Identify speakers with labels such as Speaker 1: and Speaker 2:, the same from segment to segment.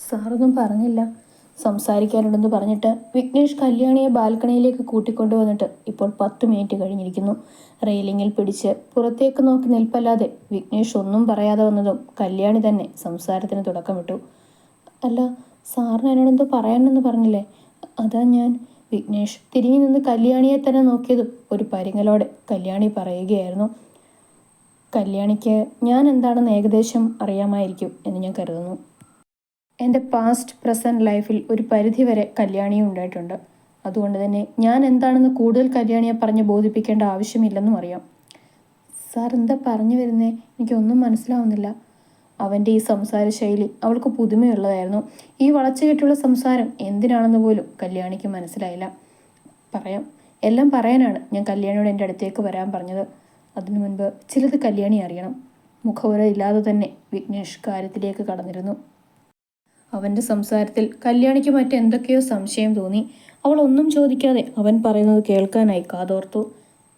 Speaker 1: സാറൊന്നും പറഞ്ഞില്ല. സംസാരിക്കാനുണ്ടെന്ന് പറഞ്ഞിട്ട് വിഘ്നേഷ് കല്യാണിയെ ബാൽക്കണിയിലേക്ക് കൂട്ടിക്കൊണ്ടുവന്നിട്ട് ഇപ്പോൾ 10 മിനിറ്റ് കഴിഞ്ഞിരിക്കുന്നു. റെയിലിങ്ങിൽ പിടിച്ച് പുറത്തേക്ക് നോക്കി നിൽപ്പല്ലാതെ വിഘ്നേഷ് ഒന്നും പറയാതെ വന്നതും കല്യാണി തന്നെ സംസാരത്തിന് തുടക്കമിട്ടു. അല്ല, സാറിന് എന്നോടെന്തോ പറയാനെന്ന് പറഞ്ഞില്ലേ? അതാ ഞാൻ. വിഘ്നേഷ് തിരിഞ്ഞു നിന്ന് കല്യാണിയെ തന്നെ നോക്കിയതും ഒരു പരിങ്ങലോടെ കല്യാണി പറയുകയായിരുന്നു. കല്യാണിക്ക് ഞാൻ എന്താണെന്ന് ഏകദേശം അറിയാമായിരിക്കും എന്ന് ഞാൻ കരുതുന്നു. എൻ്റെ പാസ്റ്റ് പ്രസൻറ്റ് ലൈഫിൽ ഒരു പരിധിവരെ കല്യാണിയും ഉണ്ടായിട്ടുണ്ട്. അതുകൊണ്ട് തന്നെ ഞാൻ എന്താണെന്ന് കൂടുതൽ കല്യാണിയെ പറഞ്ഞ് ബോധിപ്പിക്കേണ്ട ആവശ്യമില്ലെന്നും അറിയാം. സാർ എന്താ പറഞ്ഞു വരുന്നേ? എനിക്കൊന്നും മനസ്സിലാവുന്നില്ല. അവൻ്റെ ഈ സംസാര ശൈലി അവൾക്ക് പുതുമയുള്ളതായിരുന്നു. ഈ വളച്ചുകെട്ടുള്ള സംസാരം എന്തിനാണെന്ന് പോലും കല്യാണിക്ക് മനസ്സിലായില്ല. പറയാം, എല്ലാം പറയാനാണ് ഞാൻ കല്യാണിയോട് എൻ്റെ അടുത്തേക്ക് വരാൻ പറഞ്ഞത്. അതിനു മുൻപ് ചിലത് കല്യാണി അറിയണം. മുഖവുര ഇല്ലാതെ തന്നെ വിഘ്നേഷ് കാര്യത്തിലേക്ക് കടന്നിരുന്നു. അവൻ്റെ സംസാരത്തിൽ കല്യാണിക്ക് മറ്റെന്തൊക്കെയോ സംശയം തോന്നി. അവൾ ഒന്നും ചോദിക്കാതെ അവൻ പറയുന്നത് കേൾക്കാനായി കാതോർത്തു.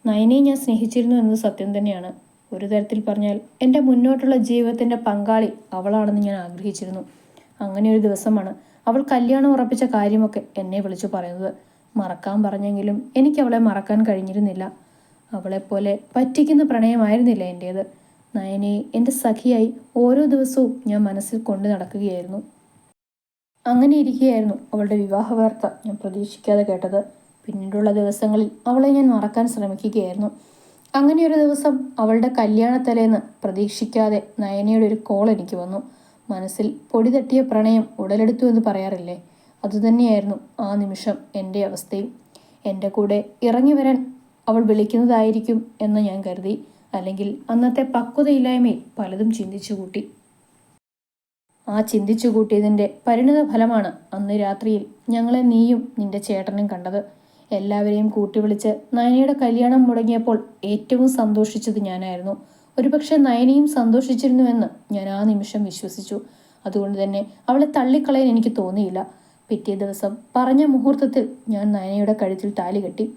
Speaker 1: നയനെ ഞാൻ സ്നേഹിച്ചിരുന്നു എന്നത് സത്യം തന്നെയാണ്. ഒരു തരത്തിൽ പറഞ്ഞാൽ എൻ്റെ മുന്നോട്ടുള്ള ജീവിതത്തിൻ്റെ പങ്കാളി അവളാണെന്ന് ഞാൻ ആഗ്രഹിച്ചിരുന്നു. അങ്ങനെ ഒരു ദിവസമാണ് അവൾ കല്യാണം ഉറപ്പിച്ച കാര്യമൊക്കെ എന്നെ വിളിച്ചു പറയുന്നത്. മറക്കാൻ പറഞ്ഞെങ്കിലും എനിക്ക് അവളെ മറക്കാൻ കഴിഞ്ഞിരുന്നില്ല. അവളെപ്പോലെ പറ്റിക്കുന്ന പ്രണയമായിരുന്നില്ല എൻ്റേത്. നയനയെ എൻ്റെ സഖിയായി ഓരോ ദിവസവും ഞാൻ മനസ്സിൽ കൊണ്ടു നടക്കുകയായിരുന്നു. അങ്ങനെ ഇരിക്കുകയായിരുന്നു അവളുടെ വിവാഹ വാർത്ത ഞാൻ പ്രതീക്ഷിക്കാതെ കേട്ടത്. പിന്നീടുള്ള ദിവസങ്ങളിൽ അവളെ ഞാൻ മറക്കാൻ ശ്രമിക്കുകയായിരുന്നു. അങ്ങനെ ഒരു ദിവസം അവളുടെ കല്യാണത്തലേന്ന് പ്രതീക്ഷിക്കാതെ നയനയുടെ ഒരു കോൾ എനിക്ക് വന്നു. മനസ്സിൽ പൊടി തട്ടിയ പ്രണയം ഉടലെടുത്തു എന്ന് പറയാറില്ലേ, അതുതന്നെയായിരുന്നു ആ നിമിഷം എൻ്റെ അവസ്ഥയും. എൻ്റെ കൂടെ ഇറങ്ങി വരാൻ അവൾ വിളിക്കുന്നതായിരിക്കും എന്ന് ഞാൻ കരുതി. അല്ലെങ്കിൽ അന്നത്തെ പക്വതയില്ലായ്മയിൽ പലതും ചിന്തിച്ചു കൂട്ടി. ആ ചിന്തിച്ചു കൂട്ടിയതിൻ്റെ പരിണിത ഫലമാണ് അന്ന് രാത്രിയിൽ ഞങ്ങളെ നീയും നിന്റെ ചേട്ടനും കണ്ടത്. എല്ലാവരെയും കൂട്ടി വിളിച്ച് നയനയുടെ കല്യാണം മുടങ്ങിയപ്പോൾ ഏറ്റവും സന്തോഷിച്ചത് ഞാനായിരുന്നു. ഒരുപക്ഷെ നയനയും സന്തോഷിച്ചിരുന്നുവെന്ന് ഞാൻ ആ നിമിഷം വിശ്വസിച്ചു. അതുകൊണ്ട് തന്നെ അവളെ തള്ളിക്കളയാൻ എനിക്ക് തോന്നിയില്ല. പിറ്റേ ദിവസം പറഞ്ഞ മുഹൂർത്തത്തിൽ ഞാൻ നയനയുടെ കഴുത്തിൽ താലി കെട്ടി.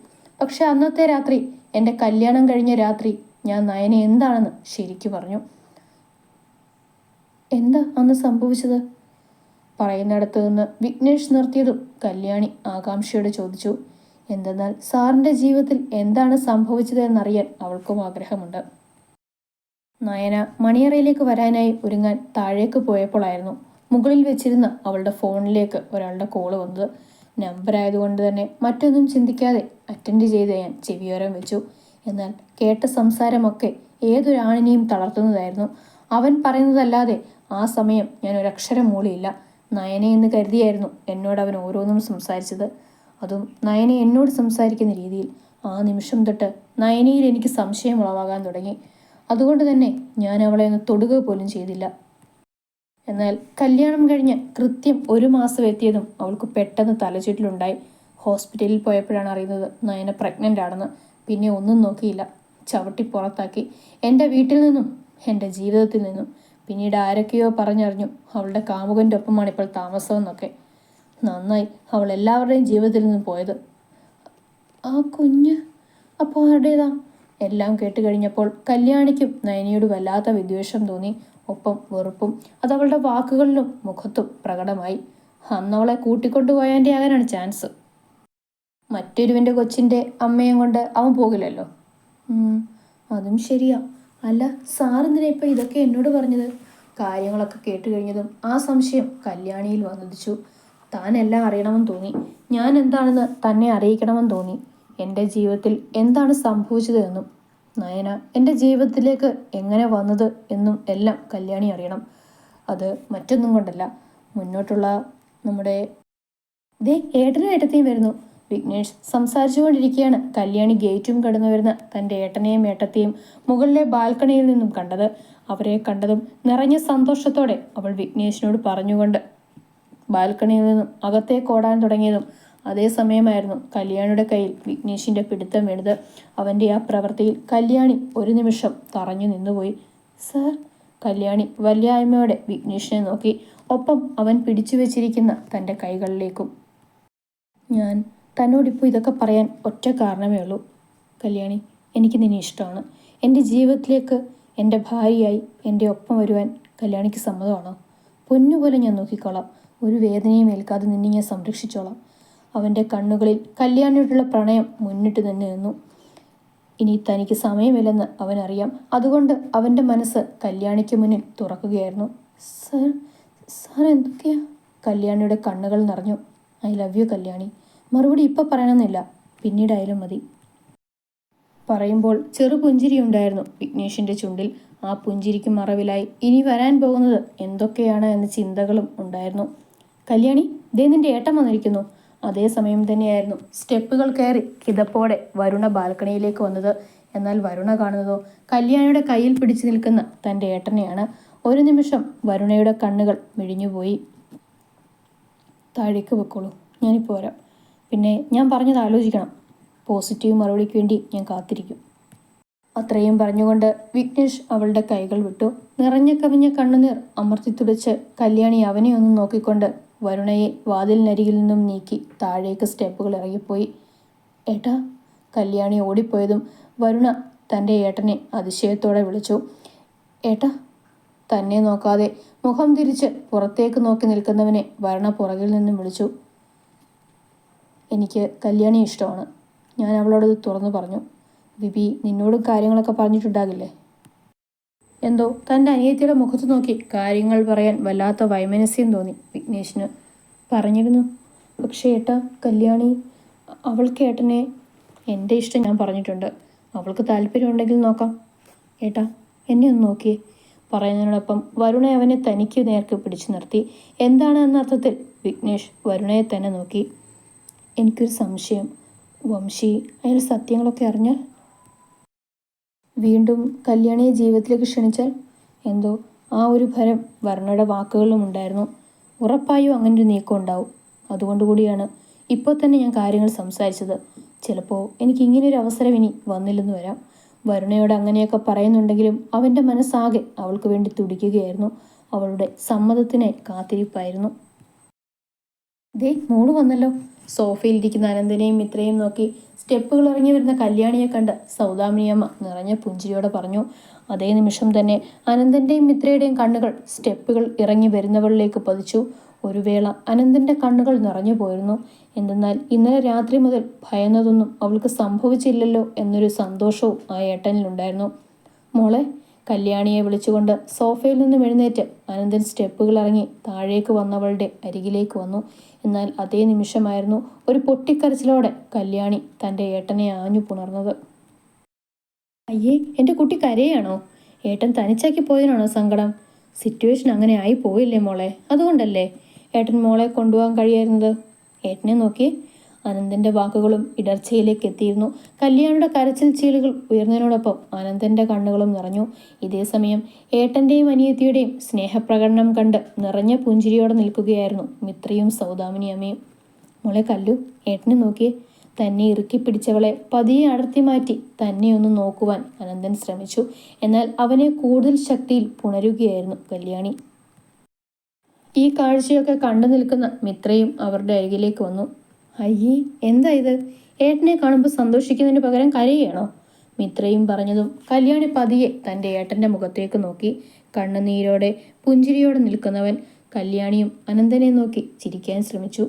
Speaker 1: പക്ഷെ അന്നത്തെ രാത്രി, എൻ്റെ കല്യാണം കഴിഞ്ഞ രാത്രി, ഞാൻ നയന എന്താണെന്ന് ശരിക്കു പറഞ്ഞു. എന്താ അന്ന് സംഭവിച്ചത്? പറയുന്നിടത്ത് നിന്ന് വിഘ്നേഷ് നിർത്തിയതും കല്യാണി ആകാംക്ഷയോടെ ചോദിച്ചു. എന്തെന്നാൽ സാറിൻ്റെ ജീവിതത്തിൽ എന്താണ് സംഭവിച്ചത് എന്നറിയാൻ അവൾക്കും ആഗ്രഹമുണ്ട്. നയന മണിയറയിലേക്ക് വരാനായി ഒരുങ്ങാൻ താഴേക്ക് പോയപ്പോഴായിരുന്നു മുകളിൽ വെച്ചിരുന്ന അവളുടെ ഫോണിലേക്ക് ഒരാളുടെ കോള് വന്നത്. നമ്പറായതുകൊണ്ട് തന്നെ മറ്റൊന്നും ചിന്തിക്കാതെ അറ്റൻഡ് ചെയ്ത് ഞാൻ ചെവിയോരം വെച്ചു. എന്നാൽ കേട്ട സംസാരമൊക്കെ ഏതൊരാണിനെയും തളർത്തുന്നതായിരുന്നു. അവൻ പറയുന്നതല്ലാതെ ആ സമയം ഞാൻ ഒരക്ഷരം മൂളിയില്ല. നയനെ എന്ന് കരുതിയായിരുന്നു എന്നോട് അവൻ ഓരോന്നും സംസാരിച്ചത്. അതും നയനെ എന്നോട് സംസാരിക്കുന്ന രീതിയിൽ. ആ നിമിഷം തൊട്ട് നയനയിൽ എനിക്ക് സംശയം ഉളവാകാൻ തുടങ്ങി. അതുകൊണ്ട് തന്നെ ഞാൻ അവളെ ഒന്ന് തൊടുക പോലും ചെയ്തില്ല. എന്നാൽ കല്യാണം കഴിഞ്ഞ് കൃത്യം 1 മാസം എത്തിയതും അവൾക്ക് പെട്ടെന്ന് തലചുറ്റലുണ്ടായി. ഹോസ്പിറ്റലിൽ പോയപ്പോഴാണ് അറിയുന്നത് നയന പ്രഗ്നൻ്റ് ആണെന്ന്. പിന്നെ ഒന്നും നോക്കിയില്ല, ചവിട്ടി പുറത്താക്കി, എൻ്റെ വീട്ടിൽ നിന്നും എൻ്റെ ജീവിതത്തിൽ നിന്നും. പിന്നീട് ആരൊക്കെയോ പറഞ്ഞറിഞ്ഞു അവളുടെ കാമുകൻ്റെ ഒപ്പമാണ് ഇപ്പോൾ താമസമെന്നൊക്കെ. നന്നായി അവൾ എല്ലാവരുടെയും ജീവിതത്തിൽ നിന്നും പോയത്. ആ കുഞ്ഞ് അപ്പോൾ ആരുടേതാ? എല്ലാം കേട്ട് കഴിഞ്ഞപ്പോൾ കല്യാണിക്കും നയനയോട് വല്ലാത്ത വിദ്വേഷം തോന്നി, ഒപ്പം വെറുപ്പും. അതവളുടെ വാക്കുകളിലും മുഖത്തും പ്രകടമായി. അന്നവളെ കൂട്ടിക്കൊണ്ടുപോയതിൻ്റെ ആകാനാണ് ചാൻസ്. മറ്റൊരുവൻ്റെ കൊച്ചിൻ്റെ അമ്മയും കൊണ്ട് അവൻ പോകില്ലല്ലോ. അതും ശരിയാ. അല്ല, സാറെന്തിനാ ഇപ്പം ഇതൊക്കെ എന്നോട് പറഞ്ഞത്? കാര്യങ്ങളൊക്കെ കേട്ട് കഴിഞ്ഞതും ആ സംശയം കല്യാണിയിൽ വന്നുദിച്ചു. താൻ എല്ലാം അറിയണമെന്ന് തോന്നി. ഞാൻ എന്താണെന്ന് തന്നെ അറിയിക്കണമെന്ന് തോന്നി. എൻ്റെ ജീവിതത്തിൽ എന്താണ് സംഭവിച്ചത് എന്നും നയന എൻ്റെ ജീവിതത്തിലേക്ക് എങ്ങനെ വന്നത് എന്നും എല്ലാം കല്യാണി അറിയണം. അത് മറ്റൊന്നും കൊണ്ടല്ല, മുന്നോട്ടുള്ള നമ്മുടെ ഏട്ടനും ഏട്ടത്തെയും വരുന്നു. വിഘ്നേഷ് സംസാരിച്ചുകൊണ്ടിരിക്കുകയാണ് കല്യാണി ഗേറ്റും കടന്നു വരുന്ന തൻ്റെ ഏട്ടനെയും ഏട്ടത്തെയും മുകളിലെ ബാൽക്കണിയിൽ നിന്നും കണ്ടത്. അവരെ കണ്ടതും നിറഞ്ഞ സന്തോഷത്തോടെ അവൾ വിഘ്നേഷിനോട് പറഞ്ഞുകൊണ്ട് ബാൽക്കണിയിൽ നിന്നും അകത്തേക്ക് ഓടാൻ തുടങ്ങിയതും അതേസമയമായിരുന്നു കല്യാണിയുടെ കയ്യിൽ വിഘ്നേഷിൻ്റെ പിടുത്തം വീണത്. അവൻ്റെ ആ പ്രവൃത്തിയിൽ കല്യാണി ഒരു നിമിഷം തറഞ്ഞു നിന്നുപോയി. സർ, കല്യാണി വല്യായ്മയോടെ വിഘ്നേഷിനെ നോക്കി, ഒപ്പം അവൻ പിടിച്ചു വെച്ചിരിക്കുന്ന തൻ്റെ കൈകളിലേക്കും. ഞാൻ തന്നോടിപ്പോൾ ഇതൊക്കെ പറയാൻ ഒറ്റ കാരണമേ ഉള്ളൂ. കല്യാണി, എനിക്ക് നിന്നെ ഇഷ്ടമാണ്. എൻ്റെ ജീവിതത്തിലേക്ക് എൻ്റെ ഭാര്യയായി എൻ്റെ ഒപ്പം വരുവാൻ കല്യാണിക്ക് സമ്മതമാണോ? പൊന്നുപോലെ ഞാൻ നോക്കിക്കോളാം. ഒരു വേദനയും ഏൽക്കാതെ നിന്നെ ഞാൻ സംരക്ഷിച്ചോളാം. അവൻ്റെ കണ്ണുകളിൽ കല്യാണിയോടുള്ള പ്രണയം മുന്നിട്ട് തന്നെ നിന്നു. ഇനി തനിക്ക് സമയമില്ലെന്ന് അവനറിയാം. അതുകൊണ്ട് അവൻ്റെ മനസ്സ് കല്യാണിക്ക് മുന്നിൽ തുറക്കുകയായിരുന്നു. സാർ സാർ എന്തൊക്കെയാ? കല്യാണിയുടെ കണ്ണുകൾ നിറഞ്ഞു. I love you Kalyani. മറുപടി ഇപ്പം പറയണമെന്നില്ല, പിന്നീടായാലും മതി. പറയുമ്പോൾ ചെറു പുഞ്ചിരി ഉണ്ടായിരുന്നു വിഘ്നേഷിൻ്റെ ചുണ്ടിൽ. ആ പുഞ്ചിരിക്ക് മറവിലായി ഇനി വരാൻ പോകുന്നത് എന്തൊക്കെയാണ് എന്ന ചിന്തകളും ഉണ്ടായിരുന്നു. കല്യാണി, ദേ നിന്റെ ഏട്ടൻ വന്നിരിക്കുന്നു. അതേസമയം തന്നെയായിരുന്നു സ്റ്റെപ്പുകൾ കയറി കിതപ്പോടെ വരുണ ബാൽക്കണിയിലേക്ക് വന്നത്. എന്നാൽ വരുണ കാണുന്നതോ കല്യാണിയുടെ കയ്യിൽ പിടിച്ചു നിൽക്കുന്ന തൻ്റെ ഏട്ടനെയാണ്. ഒരു നിമിഷം വരുണയുടെ കണ്ണുകൾ മിഴിഞ്ഞുപോയി. താഴേക്ക് വെക്കോളൂ, ഞാനിപ്പോൾ വരാം. പിന്നെ ഞാൻ പറഞ്ഞത് ആലോചിക്കണം. പോസിറ്റീവ് മറുപടിക്ക് വേണ്ടി ഞാൻ കാത്തിരിക്കും. അത്രയും പറഞ്ഞുകൊണ്ട് വിഘ്നേഷ് അവളുടെ കൈകൾ വിട്ടു. നിറഞ്ഞ കവിഞ്ഞ കണ്ണുനീർ അമർത്തി തുടച്ച് കല്യാണി അവനെ ഒന്ന് നോക്കിക്കൊണ്ട് വരുണയെ വാതിലിനരികിൽ നിന്നും നീക്കി താഴേക്ക് സ്റ്റെപ്പുകൾ ഇറങ്ങിപ്പോയി. ഏട്ടാ! കല്യാണി ഓടിപ്പോയതും വരുണ തൻ്റെ ഏട്ടനെ അതിശയത്തോടെ വിളിച്ചു. ഏട്ടാ! തന്നെ നോക്കാതെ മുഖം തിരിച്ച് പുറത്തേക്ക് നോക്കി നിൽക്കുന്നവനെ വരുണ പുറകിൽ നിന്നും വിളിച്ചു. എനിക്ക് കല്യാണി ഇഷ്ടമാണ്. ഞാൻ അവളോടത് തുറന്നു പറഞ്ഞു. ബിബി നിന്നോടും കാര്യങ്ങളൊക്കെ പറഞ്ഞിട്ടുണ്ടാകില്ലേ? എന്തോ തൻ്റെ അനിയത്തിയുടെ മുഖത്ത് നോക്കി കാര്യങ്ങൾ പറയാൻ വല്ലാത്ത വൈമനസ്യം തോന്നി വിഘ്നേഷിന്. പറഞ്ഞിരുന്നു. പക്ഷേ ഏട്ടാ, കല്യാണി അവൾക്ക് ഏട്ടനെ എൻ്റെ ഇഷ്ടം ഞാൻ പറഞ്ഞിട്ടുണ്ട്. അവൾക്ക് താല്പര്യമുണ്ടെങ്കിൽ നോക്കാം. ഏട്ടാ, എന്നെ ഒന്ന് നോക്കിയേ. പറയുന്നതിനോടൊപ്പം വരുണ അവനെ തനിക്ക് നേർക്ക് പിടിച്ചു നിർത്തി. എന്താണ് എന്ന അർത്ഥത്തിൽ വിഘ്നേഷ് വരുണയെ തന്നെ നോക്കി. എനിക്കൊരു സംശയം. വംശി അയാൾ സത്യങ്ങളൊക്കെ അറിഞ്ഞാൽ? വീണ്ടും കല്യാണിയെ ജീവിതത്തിലേക്ക് ക്ഷണിച്ചാൽ? എന്തോ ആ ഒരു ഭരം വരുണയുടെ വാക്കുകളിലും ഉണ്ടായിരുന്നു. ഉറപ്പായും അങ്ങനൊരു നീക്കം ഉണ്ടാവും. അതുകൊണ്ടുകൂടിയാണ് ഇപ്പോൾ തന്നെ ഞാൻ കാര്യങ്ങൾ സംസാരിച്ചത്. ചിലപ്പോൾ എനിക്ക് ഇങ്ങനൊരു അവസരം ഇനി വന്നില്ലെന്ന് വരാം. വരുണയോട് അങ്ങനെയൊക്കെ പറയുന്നുണ്ടെങ്കിലും അവൻ്റെ മനസ്സാകെ അവൾക്ക് വേണ്ടി തുടിക്കുകയായിരുന്നു. അവളുടെ സമ്മതത്തിനായി കാത്തിരിപ്പായിരുന്നു. ദേ മോള് വന്നല്ലോ. സോഫയിലിരിക്കുന്ന അനന്തനെയും മിത്രയും നോക്കി സ്റ്റെപ്പുകൾ ഇറങ്ങി വരുന്ന കല്യാണിയെ കണ്ട് സൗദാമിനിയമ്മ നിറഞ്ഞ പുഞ്ചിരിയോടെ പറഞ്ഞു. അതേ നിമിഷം തന്നെ അനന്തൻ്റെയും മിത്രയുടെയും കണ്ണുകൾ സ്റ്റെപ്പുകൾ ഇറങ്ങി വരുന്നവളിലേക്ക് പതിച്ചു. ഒരു വേള അനന്തൻ്റെ കണ്ണുകൾ നിറഞ്ഞു പോയിരുന്നു. എന്തെന്നാൽ ഇന്നലെ രാത്രി മുതൽ ഭയന്നതൊന്നും അവൾക്ക് സംഭവിച്ചില്ലല്ലോ എന്നൊരു സന്തോഷവും ആ ഏട്ടനിലുണ്ടായിരുന്നു. മോളെ! കല്യാണിയെ വിളിച്ചുകൊണ്ട് സോഫയിൽ നിന്നും എഴുന്നേറ്റ് അനന്തൻ സ്റ്റെപ്പുകൾ ഇറങ്ങി താഴേക്ക് വന്നവളുടെ അരികിലേക്ക് വന്നു. എന്നാൽ അതേ നിമിഷമായിരുന്നു ഒരു പൊട്ടിക്കരച്ചിലോടെ കല്യാണി തൻ്റെ ഏട്ടനെ ആഞ്ഞു പുണർന്നത്. അയ്യേ, എൻ്റെ കുട്ടി കരയാണോ? ഏട്ടൻ തനിച്ചാക്കി പോയതിനാണോ സങ്കടം? സിറ്റുവേഷൻ അങ്ങനെ ആയി പോയില്ലേ മോളെ? അതുകൊണ്ടല്ലേ ഏട്ടൻ മോളെ കൊണ്ടുപോകാൻ കഴിയായിരുന്നത്? ഏട്ടനെ നോക്കി. അനന്തൻ്റെ വാക്കുകളും ഇടർച്ചയിലേക്ക് എത്തിയിരുന്നു. കല്യാണിയുടെ കരച്ചിൽ ചീളുകൾ ഉയർന്നതിനോടൊപ്പം അനന്തൻ്റെ കണ്ണുകളും നിറഞ്ഞു. ഇതേസമയം ഏട്ടൻ്റെയും അനിയത്തിയുടെയും സ്നേഹപ്രകടനം കണ്ട് നിറഞ്ഞ പുഞ്ചിരിയോടെ നിൽക്കുകയായിരുന്നു മിത്രയും സൗദാമിനിയമ്മയും. മോളെ കല്ലു, ഏട്ടനെ നോക്കിയേ. തന്നെ ഇറുക്കി പിടിച്ചവളെ പതിയെ അടർത്തി മാറ്റി തന്നെ ഒന്ന് നോക്കുവാൻ അനന്തൻ ശ്രമിച്ചു. എന്നാൽ അവനെ കൂടുതൽ ശക്തിയിൽ പുണരുകയായിരുന്നു കല്യാണി. ഈ കാഴ്ചയൊക്കെ കണ്ടു നിൽക്കുന്ന മിത്രയും അവരുടെ അരികിലേക്ക് വന്നു. അയ്യേ, എന്താ ഇത്? ഏട്ടനെ കാണുമ്പോൾ സന്തോഷിക്കുന്നതിന് പകരം കരയുകയാണോ? മിത്രയും പറഞ്ഞതും കല്യാണി പതിയെ തൻ്റെ ഏട്ടൻ്റെ മുഖത്തേക്ക് നോക്കി. കണ്ണുനീരോടെ പുഞ്ചിരിയോടെ നിൽക്കുന്നവൻ കല്യാണിയും അനന്തനെ നോക്കി ചിരിക്കാൻ ശ്രമിച്ചു.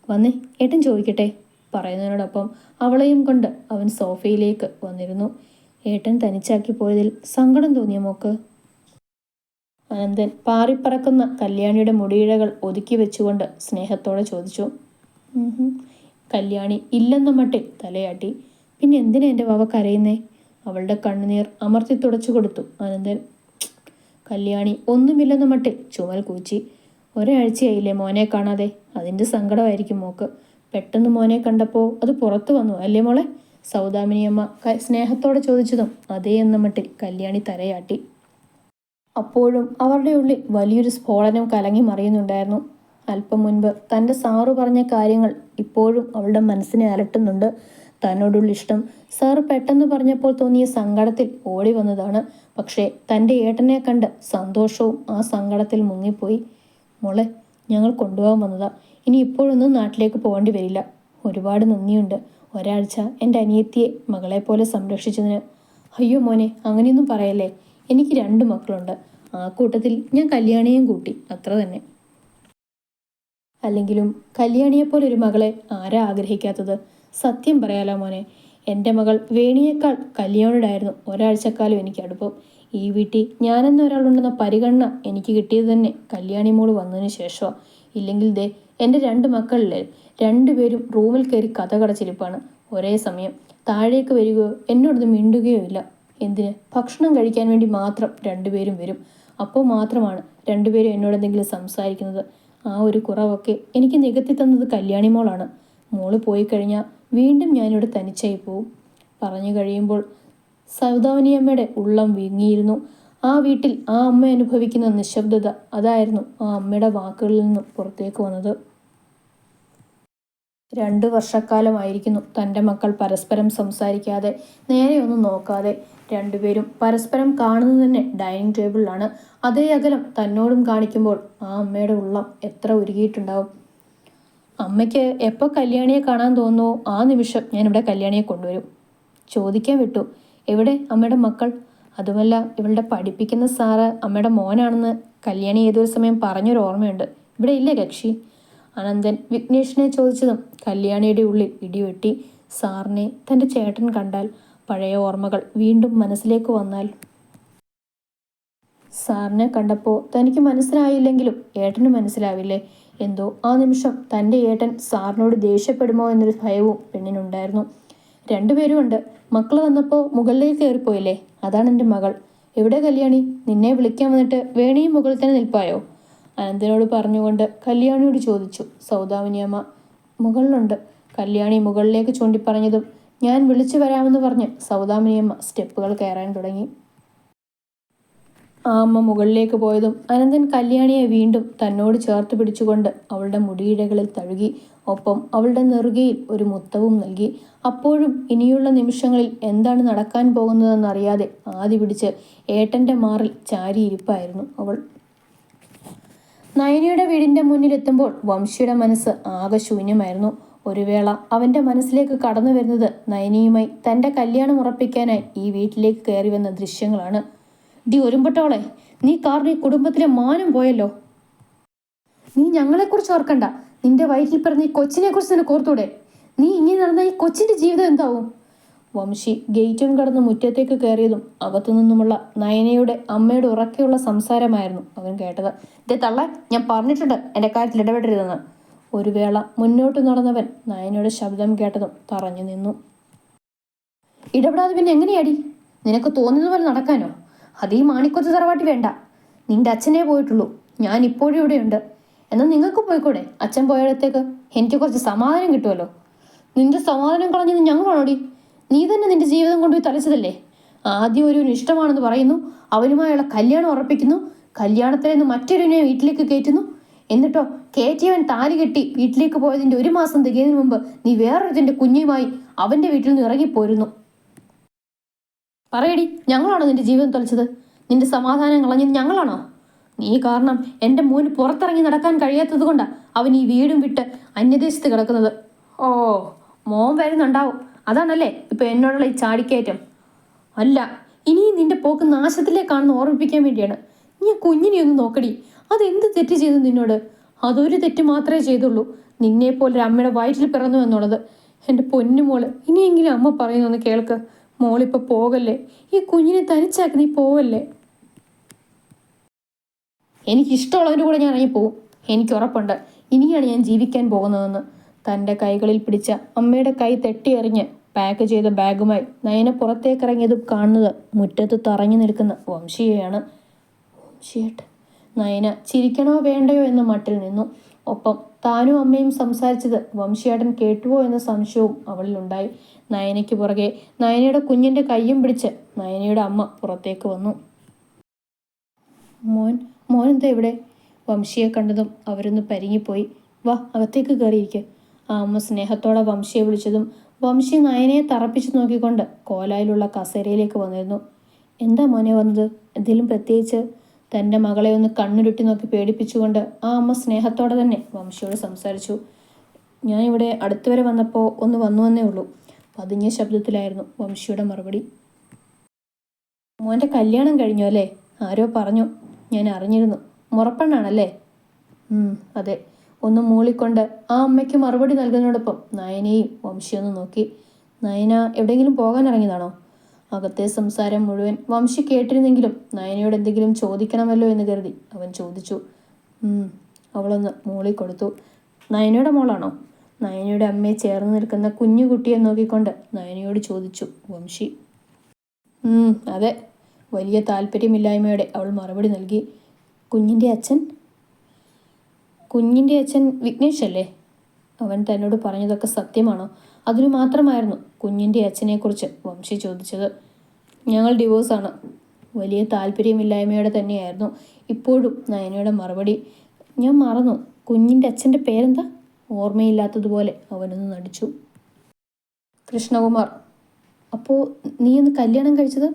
Speaker 1: വന്നേ, ഏട്ടൻ ചോദിക്കട്ടെ. പറയുന്നതിനോടൊപ്പം അവളെയും കൊണ്ട് അവൻ സോഫയിലേക്ക് വന്നിരുന്നു. ഏട്ടൻ തനിച്ചാക്കി പോയതിൽ സങ്കടം തോന്നിയ മോക്ക്? അനന്തൻ പാറിപ്പറക്കുന്ന കല്യാണിയുടെ മുടിയിഴകൾ ഒതുക്കി വെച്ചുകൊണ്ട് സ്നേഹത്തോടെ ചോദിച്ചു. കല്യാണി ഇല്ലെന്ന മട്ടിൽ തലയാട്ടി. പിന്നെ എന്തിനാ എൻ്റെ വാവ കരയുന്നേ? അവളുടെ കണ്ണുനീർ അമർത്തി തുടച്ചു കൊടുത്തു അനന്തൻ. കല്യാണി ഒന്നുമില്ലെന്ന മട്ടിൽ ചുമൽ കൂച്ചി. ഒരാഴ്ചയായില്ലേ മോനെ കാണാതെ? അതിൻ്റെ സങ്കടമായിരിക്കും മോക്ക്. പെട്ടെന്ന് മോനെ കണ്ടപ്പോൾ അത് പുറത്തു വന്നു അല്ലേ മോളെ? സൗദാമിനിയമ്മ സ്നേഹത്തോടെ ചോദിച്ചതും അതേ എന്ന മട്ടിൽ കല്യാണി തലയാട്ടി. അപ്പോഴും അവരുടെ ഉള്ളിൽ വലിയൊരു സ്ഫോടനം കലങ്ങി മറിയുന്നുണ്ടായിരുന്നു. അല്പം മുൻപ് തൻ്റെ സാറ് പറഞ്ഞ കാര്യങ്ങൾ ഇപ്പോഴും അവളുടെ മനസ്സിനെ അലട്ടുന്നുണ്ട്. തന്നോടുള്ള ഇഷ്ടം സാറ് പെട്ടെന്ന് പറഞ്ഞപ്പോൾ തോന്നിയ സങ്കടത്തിൽ ഓടി വന്നതാണ്. പക്ഷേ തൻ്റെ ഏട്ടനെ കണ്ട് സന്തോഷവും ആ സങ്കടത്തിൽ മുങ്ങിപ്പോയി. മോളെ, ഞങ്ങൾ കൊണ്ടുപോകാൻ വന്നതാ. ഇനി ഇപ്പോഴൊന്നും നാട്ടിലേക്ക് പോകേണ്ടി വരില്ല. ഒരുപാട് നന്ദിയുണ്ട് ഒരാഴ്ച എൻ്റെ അനിയത്തിയെ മകളെപ്പോലെ സംരക്ഷിച്ചതിന്. അയ്യോ മോനെ, അങ്ങനെയൊന്നും പറയല്ലേ. എനിക്ക് 2 മക്കളുണ്ട്. ആ കൂട്ടത്തിൽ ഞാൻ കല്യാണിയും കൂട്ടി, അത്ര തന്നെ. അല്ലെങ്കിലും കല്യാണിയെപ്പോലൊരു മകളെ ആരാ ആഗ്രഹിക്കാത്തത്? സത്യം പറയാലോ മോനെ, എൻ്റെ മകൾ വേണിയേക്കാൾ കല്യാണിയോടായിരുന്നു ഒരാഴ്ചക്കാലം എനിക്ക് അടുപ്പം. ഈ വീട്ടിൽ ഞാനെന്ന ഒരാളുണ്ടെന്ന പരിഗണന എനിക്ക് കിട്ടിയത് തന്നെ കല്യാണി മോള് വന്നതിന് ശേഷമാണ്. ഇല്ലെങ്കിൽ ദേ എൻ്റെ 2 മക്കളിലെ 2 പേരും റൂമിൽ കയറി കഥ കടച്ചിരിപ്പാണ്. ഒരേ സമയം താഴേക്ക് വരികയോ എന്നോടൊന്ന് മിണ്ടുകയോ ഇല്ല. എന്തിന്? ഭക്ഷണം കഴിക്കാൻ വേണ്ടി മാത്രം 2 പേരും വരും. അപ്പോൾ മാത്രമാണ് 2 പേരും എന്നോടെന്തെങ്കിലും സംസാരിക്കുന്നത്. ആ ഒരു കുറവൊക്കെ എനിക്ക് നികത്തി തന്നത് കല്യാണി മോളാണ്. മോള് പോയി കഴിഞ്ഞാൽ വീണ്ടും ഞാനിവിടെ തനിച്ചായി പോവും. പറഞ്ഞു കഴിയുമ്പോൾ സൗദാമിനിയമ്മയുടെ ഉള്ളം വിങ്ങിയിരുന്നു. ആ വീട്ടിൽ ആ അമ്മ അനുഭവിക്കുന്ന നിശബ്ദത, അതായിരുന്നു ആ അമ്മയുടെ വാക്കുകളിൽ നിന്നും പുറത്തേക്ക് വന്നത്. 2 വർഷക്കാലമായിരിക്കുന്നു തൻ്റെ മക്കൾ പരസ്പരം സംസാരിക്കാതെ, നേരെ ഒന്നും നോക്കാതെ. 2 പേരും പരസ്പരം കാണുന്നത് തന്നെ ഡൈനിങ് ടേബിളിലാണ്. അതേ അകലം തന്നോടും കാണിക്കുമ്പോൾ ആ അമ്മയുടെ ഉള്ളം എത്ര ഉരുകിയിട്ടുണ്ടാവും. അമ്മയ്ക്ക് എപ്പോൾ കല്യാണിയെ കാണാൻ തോന്നുമോ ആ നിമിഷം ഞാനിവിടെ കല്യാണിയെ കൊണ്ടുവരും. ചോദിക്കാൻ വിട്ടു, എവിടെ അമ്മയുടെ മക്കൾ? അതുമല്ല, ഇവളുടെ പഠിപ്പിക്കുന്ന സാറ് അമ്മയുടെ മോനാണെന്ന് കല്യാണി ഏതൊരു സമയം പറഞ്ഞൊരു ഓർമ്മയുണ്ട്. ഇവിടെ ഇല്ലേ കക്ഷി? അനന്തൻ വിഘ്നേഷിനെ ചോദിച്ചതും കല്യാണിയുടെ ഉള്ളിൽ ഇടിവെട്ടി. സാറിനെ തൻ്റെ ചേട്ടൻ കണ്ടാൽ, പഴയ ഓർമ്മകൾ വീണ്ടും മനസ്സിലേക്ക് വന്നാൽ. സാറിനെ കണ്ടപ്പോൾ തനിക്ക് മനസ്സിലായില്ലെങ്കിലും ഏട്ടന് മനസ്സിലാവില്ലേ? എന്തോ ആ നിമിഷം തൻ്റെ ഏട്ടൻ സാറിനോട് ദേഷ്യപ്പെടുമോ എന്നൊരു ഭയവും പെണ്ണിനുണ്ടായിരുന്നു. 2 പേരും ഉണ്ട്. മക്കൾ വന്നപ്പോൾ മുകളിലേക്ക് കയറിപ്പോയില്ലേ? അതാണ് എൻ്റെ മകൾ. എവിടെ കല്യാണി? നിന്നെ വിളിക്കാൻ വന്നിട്ട് വേണിയും മുകളിൽ തന്നെ നിൽപ്പായോ? അനന്തനോട് പറഞ്ഞുകൊണ്ട് കല്യാണിയോട് ചോദിച്ചു സൗദാമിനിയമ്മ. മുകളിലുണ്ട്. കല്യാണി മുകളിലേക്ക് ചൂണ്ടിപ്പറഞ്ഞതും ഞാൻ വിളിച്ചു വരാമെന്ന് പറഞ്ഞ് സൗദാമിനിയമ്മ സ്റ്റെപ്പുകൾ കയറാൻ തുടങ്ങി. ആ അമ്മ മുകളിലേക്ക് പോയതും അനന്തൻ കല്യാണിയെ വീണ്ടും തന്നോട് ചേർത്ത് പിടിച്ചുകൊണ്ട് അവളുടെ മുടിയിഴകളിൽ തഴുകി. ഒപ്പം അവളുടെ നെറുകയിൽ ഒരു മുത്തവും നൽകി. അപ്പോഴും ഇനിയുള്ള നിമിഷങ്ങളിൽ എന്താണ് നടക്കാൻ പോകുന്നതെന്നറിയാതെ ആദി പിടിച്ച് ഏട്ടൻ്റെ മാറിൽ ചാരിയിരിപ്പായിരുന്നു അവൾ. നയനയുടെ വീടിൻ്റെ മുന്നിലെത്തുമ്പോൾ വംശിയുടെ മനസ്സ് ആകെ ശൂന്യമായിരുന്നു. ഒരു വേള അവൻ്റെ മനസ്സിലേക്ക് കടന്നു വരുന്നത് നയനയുമായി തൻ്റെ കല്യാണം ഉറപ്പിക്കാനായി ഈ വീട്ടിലേക്ക് കയറി വന്ന ദൃശ്യങ്ങളാണ്. ഡി ഒരുമ്പട്ടോളെ, നീ കാരണം ഈ കുടുംബത്തിലെ മാനം പോയല്ലോ. നീ ഞങ്ങളെക്കുറിച്ച് ഓർക്കണ്ട, നിന്റെ വയറ്റിൽ പിറന്ന ഈ കൊച്ചിനെ കുറിച്ച് നിനക്ക് ഓർത്തൂടെ? നീ ഇങ്ങനെ നടന്ന ഈ കൊച്ചിൻ്റെ ജീവിതം എന്താവും? വംശി ഗേറ്റും കടന്ന് മുറ്റത്തേക്ക് കയറിയതും അകത്തുനിന്നുമുള്ള നയനയുടെ അമ്മയുടെ ഉറക്കെയുള്ള സംസാരമായിരുന്നു അവൻ കേട്ടത്. ഇതേ തള്ള, ഞാൻ പറഞ്ഞിട്ടുണ്ട് എൻ്റെ കാര്യത്തിൽ ഇടപെടരുതെന്ന്. ഒരു വേള മുന്നോട്ട് നടന്നവൻ നയനയുടെ ശബ്ദം കേട്ടതും പറഞ്ഞു നിന്നു. ഇടപെടാതെ പിന്നെ എങ്ങനെയാടി? നിനക്ക് തോന്നുന്നതുപോലെ നടക്കാനോ? അത് ഈ മാണിക്കൊത്ത് തറവാട്ടി വേണ്ട. നിന്റെ അച്ഛനെ പോയിട്ടുള്ളൂ, ഞാൻ ഇപ്പോഴും ഇവിടെയുണ്ട്. എന്നാൽ നിങ്ങൾക്ക് പോയിക്കൂടെ? അച്ഛൻ പോയിടത്തേക്ക് എനിക്ക് കുറച്ച് സമാധാനം കിട്ടുമല്ലോ. നിന്റെ സമാധാനം കളഞ്ഞത് ഞങ്ങളാണോടി? നീ തന്നെ നിന്റെ ജീവിതം കൊണ്ടുപോയി തലച്ചതല്ലേ. ആദ്യം ഒരുവന് ഇഷ്ടമാണെന്ന് പറയുന്നു, അവനുമായുള്ള കല്യാണം ഉറപ്പിക്കുന്നു, കല്യാണത്തിൽ നിന്ന് മറ്റൊരുവിനെ വീട്ടിലേക്ക് കയറ്റുന്നു. എന്നിട്ടോ കയറ്റിയവൻ താലി കെട്ടി വീട്ടിലേക്ക് പോയതിൻ്റെ 1 മാസം തികയുന്നതിന് മുമ്പ് നീ വേറൊരുത്തിൻ്റെ കുഞ്ഞുമായി അവൻ്റെ വീട്ടിൽ നിന്ന് ഇറങ്ങിപ്പോരുന്നു. പറയടി, ഞങ്ങളാണോ നിന്റെ ജീവിതം തൊലച്ചത്? നിന്റെ സമാധാനം കളഞ്ഞത് ഞങ്ങളാണോ? നീ കാരണം എൻ്റെ മോന് പുറത്തിറങ്ങി നടക്കാൻ കഴിയാത്തത് കൊണ്ടാണ് അവൻ ഈ വീടും വിട്ട് അന്യദേശത്ത് കിടക്കുന്നത്. ഓ, മോൻ വരുന്നുണ്ടാവും, അതാണല്ലേ ഇപ്പൊ എന്നോടുള്ള ഈ ചാടിക്കയറ്റം? അല്ല, ഇനിയും നിന്റെ പോക്ക് നാശത്തിലേക്കാണെന്ന് ഓർമ്മിപ്പിക്കാൻ വേണ്ടിയാണ്. നീ കുഞ്ഞിനെ ഒന്ന് നോക്കടി. അതെന്ത് തെറ്റ് ചെയ്തു നിന്നോട്? അതൊരു തെറ്റ് മാത്രമേ ചെയ്തുള്ളൂ, നിന്നെപ്പോലൊരു അമ്മയുടെ വയറ്റിൽ പിറന്നു എന്നുള്ളത്. എൻ്റെ പൊന്നുമോള്, ഇനിയെങ്കിലും അമ്മ പറയുന്നൊന്ന് കേൾക്ക്. മോളിപ്പോൾ പോകല്ലേ, ഈ കുഞ്ഞിനെ തനിച്ചാക്കി നീ പോവല്ലേ. എനിക്കിഷ്ടമുള്ളവൻ്റെ കൂടെ ഞാൻ ഇറങ്ങിപ്പോവും. എനിക്ക് ഉറപ്പുണ്ട് ഇനിയാണ് ഞാൻ ജീവിക്കാൻ പോകുന്നതെന്ന്. തൻ്റെ കൈകളിൽ പിടിച്ച അമ്മയുടെ കൈ തെട്ടിയെറിഞ്ഞ് പാക്ക് ചെയ്ത ബാഗുമായി നയന പുറത്തേക്കിറങ്ങിയതും കാണുന്നത് മുറ്റത്ത് തറഞ്ഞു നിൽക്കുന്ന വംശിയെയാണ്. വംശിയേട്ടൻ. നയന ചിരിക്കണോ വേണ്ടയോ എന്ന മട്ടിൽ നിന്നു. ഒപ്പം താനും അമ്മയും സംസാരിച്ചത് വംശിയേട്ടൻ കേട്ടുവോ എന്ന സംശയവും അവളിലുണ്ടായി. നയനയ്ക്ക് പുറകെ നയനയുടെ കുഞ്ഞിൻ്റെ കയ്യും പിടിച്ച് നയനയുടെ അമ്മ പുറത്തേക്ക് വന്നു. മോൻ എന്താ ഇവിടെ? വംശിയെ കണ്ടതും അവരൊന്ന് പരിങ്ങിപ്പോയി. വാ, അകത്തേക്ക് കയറിയിരിക്കുക. ആ അമ്മ സ്നേഹത്തോടെ വംശിയെ വിളിച്ചതും വംശി നയനയെ തറപ്പിച്ചു നോക്കിക്കൊണ്ട് കോലായിലുള്ള കസേരയിലേക്ക് വന്നിരുന്നു. എന്താ മോനെ വന്നത്? എന്തെങ്കിലും പ്രത്യേകിച്ച്? തൻ്റെ മകളെ ഒന്ന് കണ്ണുരുട്ടി നോക്കി പേടിപ്പിച്ചുകൊണ്ട് ആ അമ്മ സ്നേഹത്തോടെ തന്നെ വംശിയോട് സംസാരിച്ചു. ഞാൻ ഇവിടെ അടുത്തുവരെ വന്നപ്പോൾ ഒന്ന് വന്നുവെന്നേ ഉള്ളൂ. പതിഞ്ഞ ശബ്ദത്തിലായിരുന്നു വംശിയുടെ മറുപടി. മോൻ്റെ കല്യാണം കഴിഞ്ഞു അല്ലേ? ആരോ പറഞ്ഞു, ഞാൻ അറിഞ്ഞിരുന്നു. മുറപ്പെണ്ണാണല്ലേ? അതെ. ഒന്ന് മൂളിക്കൊണ്ട് ആ അമ്മയ്ക്ക് മറുപടി നൽകുന്നതോടൊപ്പം നയനയും വംശിയൊന്ന് നോക്കി. നയന എവിടെയെങ്കിലും പോകാൻ ഇറങ്ങിയതാണോ? അകത്തെ സംസാരം മുഴുവൻ വംശി കേട്ടിരുന്നെങ്കിലും നയനയോട് എന്തെങ്കിലും ചോദിക്കണമല്ലോ എന്ന് കരുതി അവൻ ചോദിച്ചു. അവളൊന്ന് മൂളിക്കൊടുത്തു. നയനയുടെ മോളാണോ? നയനയുടെ അമ്മയെ ചേർന്ന് നിൽക്കുന്ന കുഞ്ഞുകുട്ടിയെ നോക്കിക്കൊണ്ട് നയനയോട് ചോദിച്ചു വംശി. അതെ, വലിയ താല്പര്യമില്ലായ്മയോടെ അവൾ മറുപടി നൽകി. കുഞ്ഞിൻ്റെ അച്ഛൻ വിഘ്നേഷ് അല്ലേ? അവൻ തന്നോട് പറഞ്ഞതൊക്കെ സത്യമാണോ? അതിനു മാത്രമായിരുന്നു കുഞ്ഞിൻ്റെ അച്ഛനെക്കുറിച്ച് വംശി ചോദിച്ചത്. ഞങ്ങൾ ഡിവോഴ്സാണ്. വലിയ താല്പര്യമില്ലായ്മയോടെ തന്നെയായിരുന്നു ഇപ്പോഴും നയനയുടെ മറുപടി. ഞാൻ മറന്നു, കുഞ്ഞിൻ്റെ അച്ഛൻ്റെ പേരെന്താ? ഓർമ്മയില്ലാത്തതുപോലെ അവനൊന്ന് നടിച്ചു. കൃഷ്ണകുമാർ. അപ്പോൾ നീ ഒന്ന് കല്യാണം കഴിച്ചത്?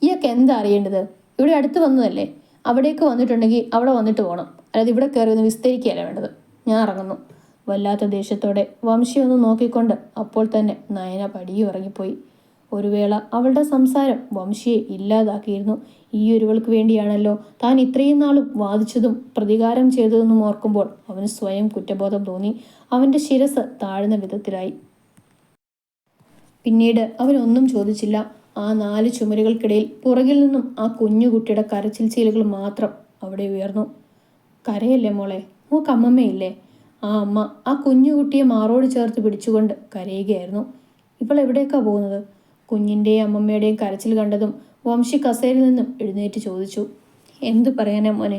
Speaker 1: ഇയാൾക്ക് എന്താ അറിയേണ്ടത്? ഇവിടെ അടുത്ത് വന്നതല്ലേ. അവിടേക്ക് വന്നിട്ടുണ്ടെങ്കിൽ അവിടെ വന്നിട്ട് പോകണം, അല്ലാതെ ഇവിടെ കയറി ഒന്ന് വിസ്തരിക്കുകയല്ല വേണ്ടത്. ഞാൻ ഇറങ്ങുന്നു. വല്ലാത്ത ദേഷ്യത്തോടെ വംശി ഒന്ന് നോക്കിക്കൊണ്ട് അപ്പോൾ തന്നെ നയന പടിയും ഇറങ്ങിപ്പോയി. ഒരു വേള അവളുടെ സംസാരം വംശിയെ ഇല്ലാതാക്കിയിരുന്നു. ഈ ഒരുവൾക്ക് വേണ്ടിയാണല്ലോ താൻ ഇത്രയും നാളും വാദിച്ചതും പ്രതികാരം ചെയ്തതെന്നും ഓർക്കുമ്പോൾ അവന് സ്വയം കുറ്റബോധം തോന്നി. അവൻ്റെ ശിരസ് താഴ്ന്ന വിധത്തിലായി. പിന്നീട് അവനൊന്നും ചോദിച്ചില്ല. ആ 4 ചുമരുകൾക്കിടയിൽ പുറകിൽ നിന്നും ആ കുഞ്ഞുകുട്ടിയുടെ കരച്ചിൽ ചീലുകൾ മാത്രം അവിടെ ഉയർന്നു. കരയല്ലേ മോളെ, മോക്ക് അമ്മമ്മയില്ലേ? ആ അമ്മ ആ കുഞ്ഞുകുട്ടിയെ മാറോട് ചേർത്ത് പിടിച്ചുകൊണ്ട് കരയുകയായിരുന്നു. ഇപ്പോൾ എവിടേക്കാ പോകുന്നത്? കുഞ്ഞിൻ്റെയും അമ്മമ്മയുടെയും കരച്ചിൽ കണ്ടതും വംശി കസേരയിൽ നിന്നും എഴുന്നേറ്റ് ചോദിച്ചു. എന്തു പറയാനാ മോനെ,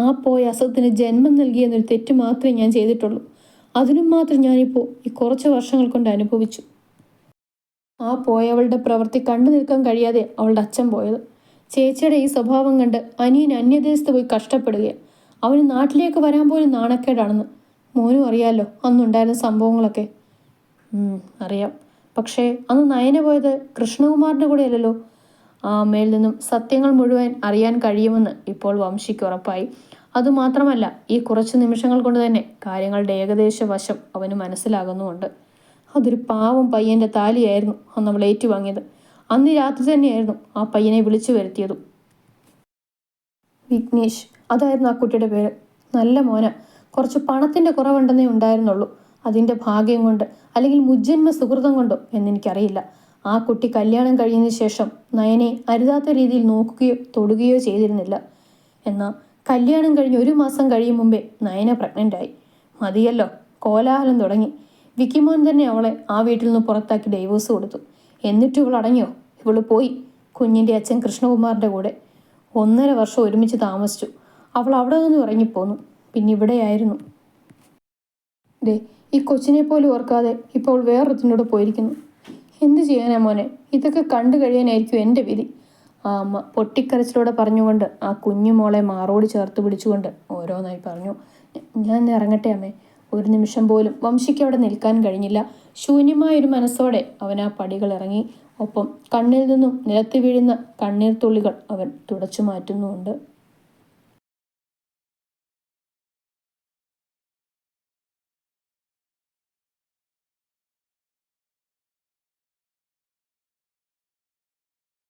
Speaker 1: ആ പോയ അസത്തിന് ജന്മം നൽകിയെന്നൊരു തെറ്റ് മാത്രമേ ഞാൻ ചെയ്തിട്ടുള്ളൂ. അതിനും മാത്രം ഞാനിപ്പോൾ ഈ കുറച്ച് വർഷങ്ങൾ കൊണ്ട് അനുഭവിച്ചു. ആ പോയവളുടെ പ്രവൃത്തി കണ്ടു നിൽക്കാൻ കഴിയാതെ അവളുടെ അച്ഛൻ പോയത്. ചേച്ചിയുടെ ഈ സ്വഭാവം കണ്ട് അനിയൻ അന്യദേശത്ത് പോയി കഷ്ടപ്പെടുകയാണ്. അവന് നാട്ടിലേക്ക് വരാൻ പോലും നാണക്കേടാണെന്ന് മോനും അറിയാമല്ലോ അന്നുണ്ടായിരുന്ന സംഭവങ്ങളൊക്കെ. അറിയാം. പക്ഷേ അന്ന് നയന പോയത് കൃഷ്ണകുമാറിൻ്റെ കൂടെ അല്ലല്ലോ. ആ അമ്മയിൽ നിന്നും സത്യങ്ങൾ മുഴുവൻ അറിയാൻ കഴിയുമെന്ന് ഇപ്പോൾ വംശിക്ക് ഉറപ്പായി. അതുമാത്രമല്ല, ഈ കുറച്ച് നിമിഷങ്ങൾ കൊണ്ട് തന്നെ കാര്യങ്ങളുടെ ഏകദേശ വശം അവന് മനസ്സിലാകുന്നുമുണ്ട്. അതൊരു പാവം പയ്യൻ്റെ താലിയായിരുന്നു അന്ന് അവൾ ഏറ്റുവാങ്ങിയത്. അന്ന് രാത്രി തന്നെയായിരുന്നു ആ പയ്യനെ വിളിച്ചു വരുത്തിയതും. വിഘ്നേഷ്, അതായിരുന്നു ആ കുട്ടിയുടെ പേര്. നല്ല മോന. കുറച്ച് പണത്തിൻ്റെ കുറവുണ്ടെന്നേ ഉണ്ടായിരുന്നുള്ളൂ. അതിൻ്റെ ഭാഗ്യം കൊണ്ട് അല്ലെങ്കിൽ മുജ്ജന്മ സുഹൃതം കൊണ്ടോ എന്നെനിക്കറിയില്ല, ആ കുട്ടി കല്യാണം കഴിഞ്ഞതിന് ശേഷം നയനെ അരുതാത്ത രീതിയിൽ നോക്കുകയോ തൊടുകയോ ചെയ്തിരുന്നില്ല. എന്നാൽ കല്യാണം കഴിഞ്ഞ് 1 മാസം കഴിയും മുമ്പേ നയന പ്രഗ്നൻ്റായി. മതിയല്ലോ, കോലാഹലം തുടങ്ങി. വിക്കിമോൻ തന്നെ അവളെ ആ വീട്ടിൽ നിന്ന് പുറത്താക്കി ഡൈവോഴ്സ് കൊടുത്തു. എന്നിട്ടും ഇവൾ അടങ്ങിയോ? ഇവള് പോയി കുഞ്ഞിൻ്റെ അച്ഛൻ കൃഷ്ണകുമാറിൻ്റെ കൂടെ. 1.5 വർഷം ഒരുമിച്ച് താമസിച്ചു. അവൾ അവിടെ നിന്ന് ഇറങ്ങിപ്പോന്നു. പിന്നെ ഇവിടെയായിരുന്നു. ഈ കൊച്ചിനെ പോലും ഓർക്കാതെ ഇപ്പോൾ വേറൊരുത്തിനോട് പോയിരിക്കുന്നു. എന്ത് ചെയ്യാനാ മോനെ? ഇതൊക്കെ കണ്ടു കഴിയാനായിരിക്കും എൻ്റെ വിധി. ആ അമ്മ പൊട്ടിക്കരച്ചിലൂടെ പറഞ്ഞുകൊണ്ട് ആ കുഞ്ഞുമോളെ മാറോട് ചേർത്ത് പിടിച്ചുകൊണ്ട് ഓരോന്നായി പറഞ്ഞു. ഞാൻ ഇറങ്ങട്ടെ അമ്മേ. ഒരു നിമിഷം പോലും വംശിക്ക് അവിടെ നിൽക്കാൻ കഴിഞ്ഞില്ല. ശൂന്യമായൊരു മനസ്സോടെ അവൻ ആ പടികൾ ഇറങ്ങി. ഒപ്പം കണ്ണിൽ നിന്നും നിലത്ത് വീഴുന്ന കണ്ണീർ തുള്ളികൾ അവൻ തുടച്ചു മാറ്റുന്നുമുണ്ട്.